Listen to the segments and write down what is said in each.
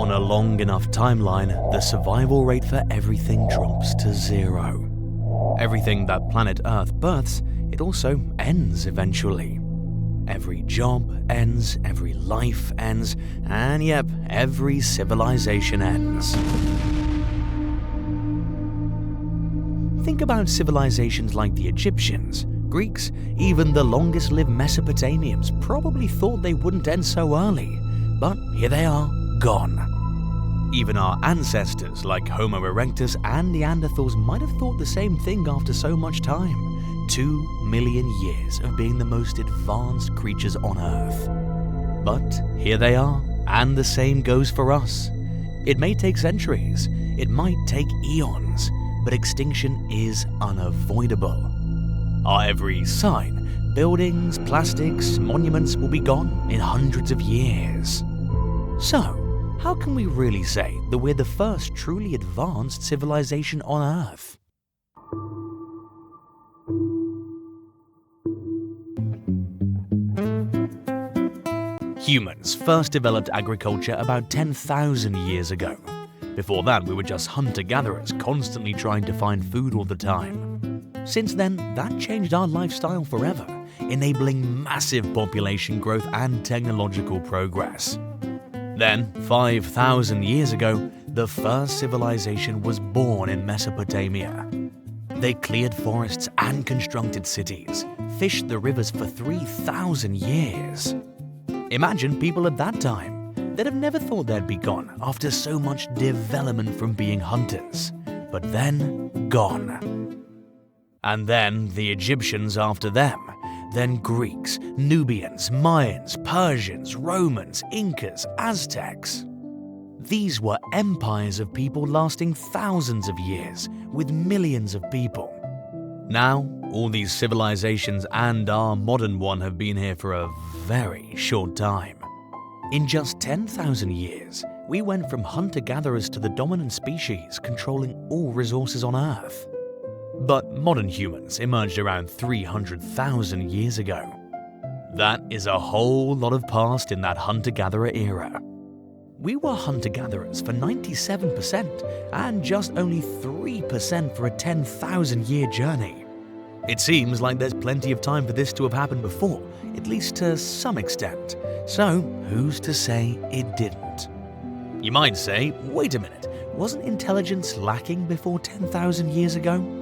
On a long enough timeline, the survival rate for everything drops to 0. Everything that planet Earth births, it also ends eventually. Every job ends, every life ends, and yep, every civilization ends. Think about civilizations like the Egyptians, Greeks, even the longest-lived Mesopotamians probably thought they wouldn't end so early, but here they are, gone. Even our ancestors like Homo erectus and Neanderthals might have thought the same thing after so much time. 2 million years of being the most advanced creatures on Earth. But here they are, and the same goes for us. It may take centuries, it might take eons, but extinction is unavoidable. Our every sign, buildings, plastics, monuments will be gone in hundreds of years. So, how can we really say that we're the first truly advanced civilization on Earth? Humans first developed agriculture about 10,000 years ago. Before that, we were just hunter-gatherers, constantly trying to find food all the time. Since then, that changed our lifestyle forever, enabling massive population growth and technological progress. Then, 5,000 years ago, the first civilization was born in Mesopotamia. They cleared forests and constructed cities, fished the rivers for 3,000 years. Imagine people at that time. They'd have never thought they'd be gone after so much development from being hunters. But then, gone. And then the Egyptians after them. Then Greeks, Nubians, Mayans, Persians, Romans, Incas, Aztecs. These were empires of people lasting thousands of years, with millions of people. Now, all these civilizations and our modern one have been here for a very short time. In just 10,000 years, we went from hunter-gatherers to the dominant species controlling all resources on Earth. But modern humans emerged around 300,000 years ago. That is a whole lot of past in that hunter-gatherer era. We were hunter-gatherers for 97% and just only 3% for a 10,000-year journey. It seems like there's plenty of time for this to have happened before, at least to some extent. So, who's to say it didn't? You might say, wait a minute, wasn't intelligence lacking before 10,000 years ago?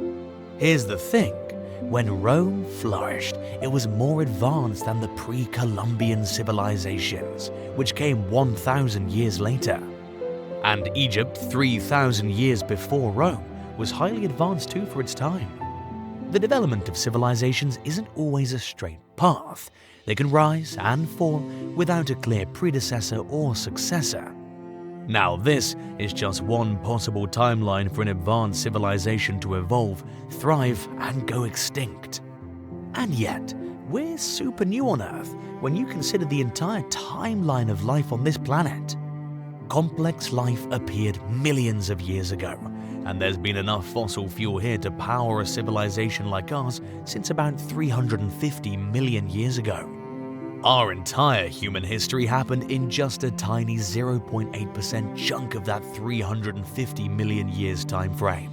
Here's the thing, when Rome flourished, it was more advanced than the pre-Columbian civilizations, which came 1,000 years later. And Egypt, 3,000 years before Rome, was highly advanced too for its time. The development of civilizations isn't always a straight path. They can rise and fall without a clear predecessor or successor. Now this is just one possible timeline for an advanced civilization to evolve, thrive, and go extinct. And yet, we're super new on Earth when you consider the entire timeline of life on this planet. Complex life appeared millions of years ago, and there's been enough fossil fuel here to power a civilization like ours since about 350 million years ago. Our entire human history happened in just a tiny 0.8% chunk of that 350 million years time frame.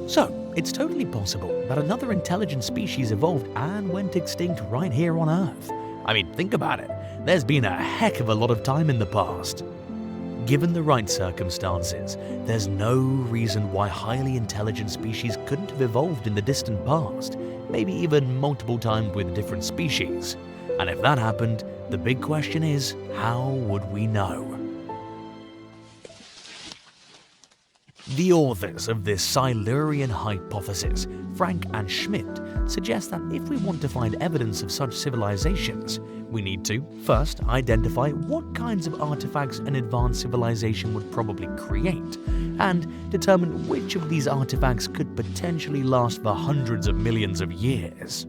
So, it's totally possible that another intelligent species evolved and went extinct right here on Earth. I mean, think about it. There's been a heck of a lot of time in the past. Given the right circumstances, there's no reason why highly intelligent species couldn't have evolved in the distant past, maybe even multiple times with different species. And if that happened, the big question is, how would we know? The authors of this Silurian hypothesis, Frank and Schmidt, suggest that if we want to find evidence of such civilizations, we need to, first, identify what kinds of artifacts an advanced civilization would probably create, and determine which of these artifacts could potentially last for hundreds of millions of years.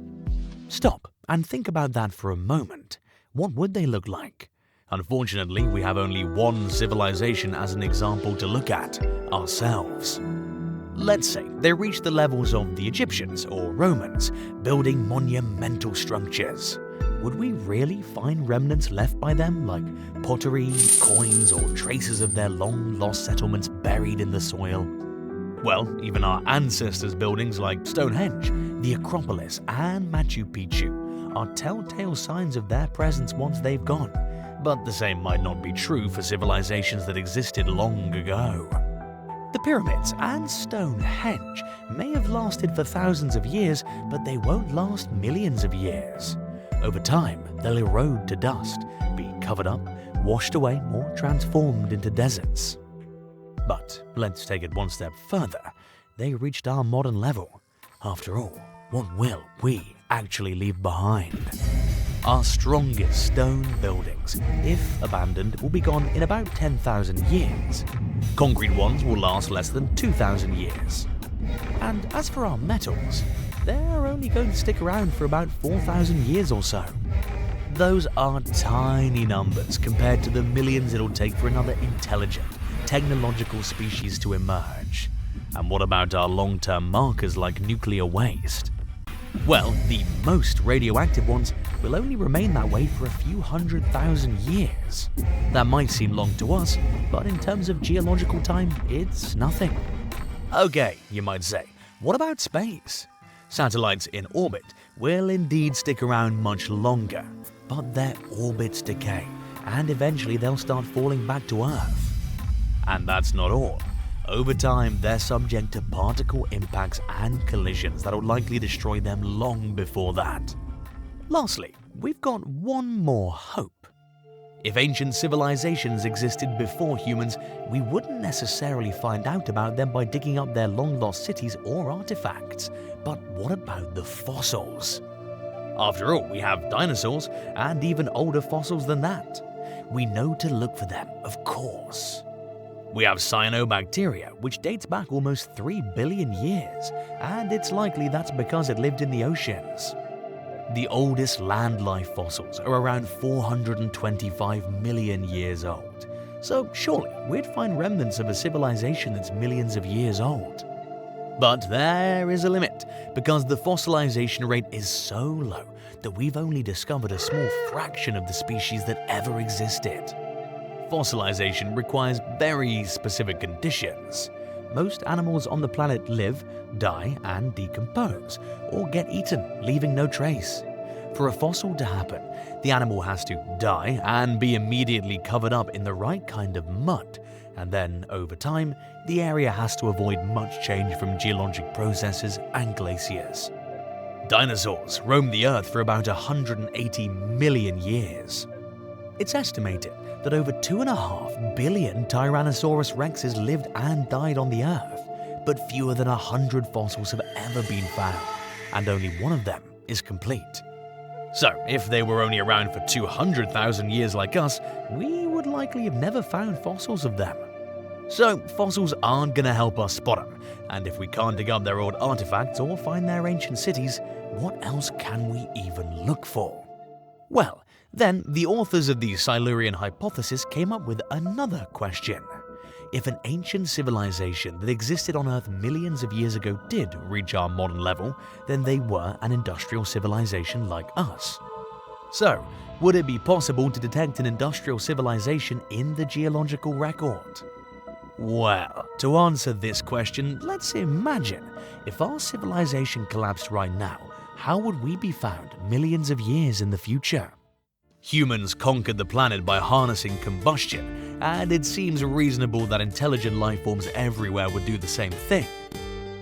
Stop and think about that for a moment. What would they look like? Unfortunately, we have only one civilization as an example to look at, ourselves. Let's say they reached the levels of the Egyptians or Romans, building monumental structures. would we really find remnants left by them, like pottery, coins, or traces of their long-lost settlements buried in the soil? Well, even our ancestors' buildings like Stonehenge, the Acropolis, and Machu Picchu are telltale signs of their presence once they've gone. But the same might not be true for civilizations that existed long ago. The pyramids and Stonehenge may have lasted for thousands of years, but they won't last millions of years. Over time, they'll erode to dust, be covered up, washed away, or transformed into deserts. But let's take it one step further. They reached our modern level. After all, what will we actually leave behind? Our strongest stone buildings, if abandoned, will be gone in about 10,000 years. Concrete ones will last less than 2,000 years. And as for our metals, they're only going to stick around for about 4,000 years or so. Those are tiny numbers compared to the millions it'll take for another intelligent, technological species to emerge. And what about our long-term markers like nuclear waste? Well, the most radioactive ones will only remain that way for a few 100,000 years. That might seem long to us, but in terms of geological time, it's nothing. Okay, you might say, what about space? Satellites in orbit will indeed stick around much longer, but their orbits decay, and eventually they'll start falling back to Earth. And that's not all. Over time, they're subject to particle impacts and collisions that'll likely destroy them long before that. Lastly, we've got one more hope. If ancient civilizations existed before humans, we wouldn't necessarily find out about them by digging up their long-lost cities or artifacts. But what about the fossils? After all, we have dinosaurs and even older fossils than that. We know to look for them, of course. We have cyanobacteria, which dates back almost 3 billion years, and it's likely that's because it lived in the oceans. The oldest land life fossils are around 425 million years old, so surely we'd find remnants of a civilization that's millions of years old. But there is a limit, because the fossilization rate is so low that we've only discovered a small fraction of the species that ever existed. Fossilization requires very specific conditions. Most animals on the planet live, die, and decompose, or get eaten, leaving no trace. For a fossil to happen, the animal has to die and be immediately covered up in the right kind of mud, and then, over time, the area has to avoid much change from geologic processes and glaciers. Dinosaurs roamed the Earth for about 180 million years. It's estimated that over 2.5 billion Tyrannosaurus Rexes lived and died on the Earth, but fewer than 100 fossils have ever been found, and only one of them is complete. So, if they were only around for 200,000 years like us, we would likely have never found fossils of them. So, fossils aren't gonna help us spot them, and if we can't dig up their old artifacts or find their ancient cities, what else can we even look for? Well, then the authors of the Silurian hypothesis came up with another question. If an ancient civilization that existed on Earth millions of years ago did reach our modern level, then they were an industrial civilization like us. So, would it be possible to detect an industrial civilization in the geological record? Well, to answer this question, let's imagine if our civilization collapsed right now, how would we be found millions of years in the future? Humans conquered the planet by harnessing combustion, and it seems reasonable that intelligent life forms everywhere would do the same thing.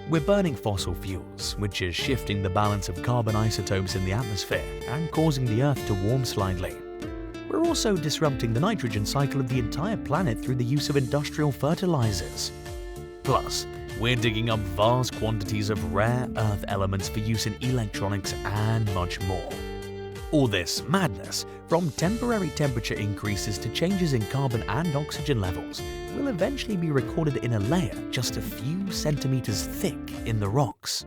We're burning fossil fuels, which is shifting the balance of carbon isotopes in the atmosphere and causing the Earth to warm slightly. We're also disrupting the nitrogen cycle of the entire planet through the use of industrial fertilizers. Plus, we're digging up vast quantities of rare Earth elements for use in electronics and much more. All this madness, from temporary temperature increases to changes in carbon and oxygen levels, will eventually be recorded in a layer just a few centimeters thick in the rocks.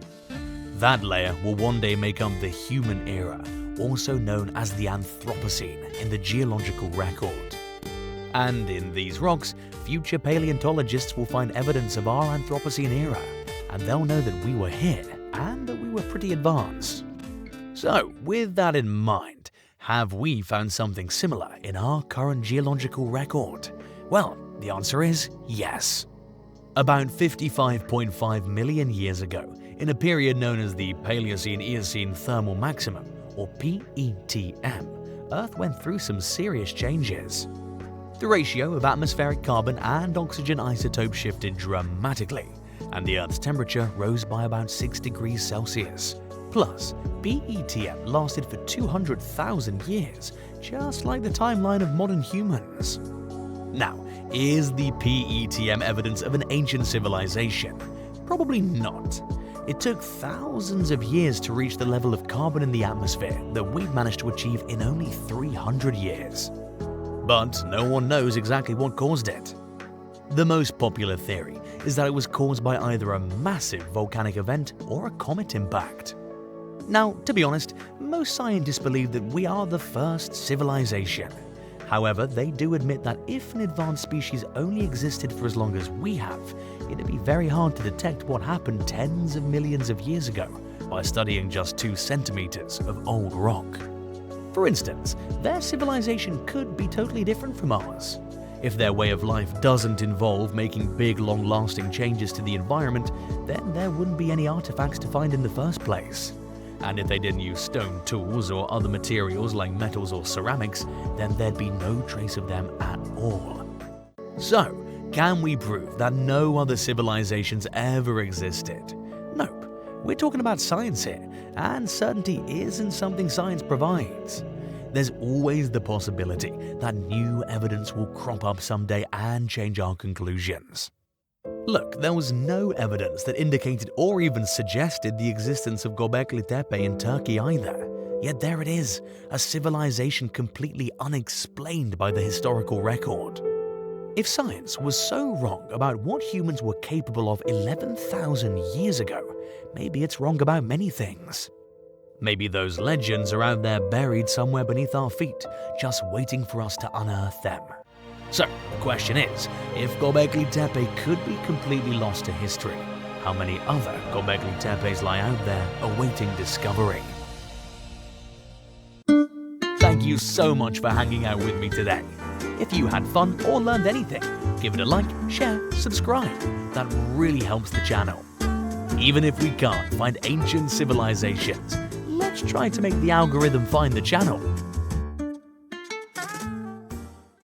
That layer will one day make up the human era, also known as the Anthropocene in the geological record. And in these rocks, future paleontologists will find evidence of our Anthropocene era, and they'll know that we were here and that we were pretty advanced. So, with that in mind, Have we found something similar in our current geological record? Well, the answer is yes. About 55.5 million years ago, in a period known as the Paleocene-Eocene Thermal Maximum, or PETM, Earth went through some serious changes. The ratio of atmospheric carbon and oxygen isotopes shifted dramatically, and the Earth's temperature rose by about 6 degrees Celsius. Plus, PETM lasted for 200,000 years, just like the timeline of modern humans. Now, is the PETM evidence of an ancient civilization? Probably not. It took thousands of years to reach the level of carbon in the atmosphere that we've managed to achieve in only 300 years. But no one knows exactly what caused it. The most popular theory is that it was caused by either a massive volcanic event or a comet impact. Now, to be honest, most scientists believe that we are the first civilization. However, they do admit that if an advanced species only existed for as long as we have, it'd be very hard to detect what happened tens of millions of years ago by studying just 2 centimeters of old rock. For instance, their civilization could be totally different from ours. If their way of life doesn't involve making big, long-lasting changes to the environment, then there wouldn't be any artifacts to find in the first place. And if they didn't use stone tools or other materials like metals or ceramics, then there'd be no trace of them at all. So, can we prove that no other civilizations ever existed? Nope. We're talking about science here, and certainty isn't something science provides. There's always the possibility that new evidence will crop up someday and change our conclusions. Look, there was no evidence that indicated or even suggested the existence of Göbekli Tepe in Turkey either. Yet there it is, a civilization completely unexplained by the historical record. If science was so wrong about what humans were capable of 11,000 years ago, maybe it's wrong about many things. Maybe those legends are out there buried somewhere beneath our feet, just waiting for us to unearth them. So, the question is, if Göbekli Tepe could be completely lost to history, how many other Göbekli Tepes lie out there awaiting discovery? Thank you so much for hanging out with me today. If you had fun or learned anything, give it a like, share, subscribe. That really helps the channel. Even if we can't find ancient civilizations, let's try to make the algorithm find the channel.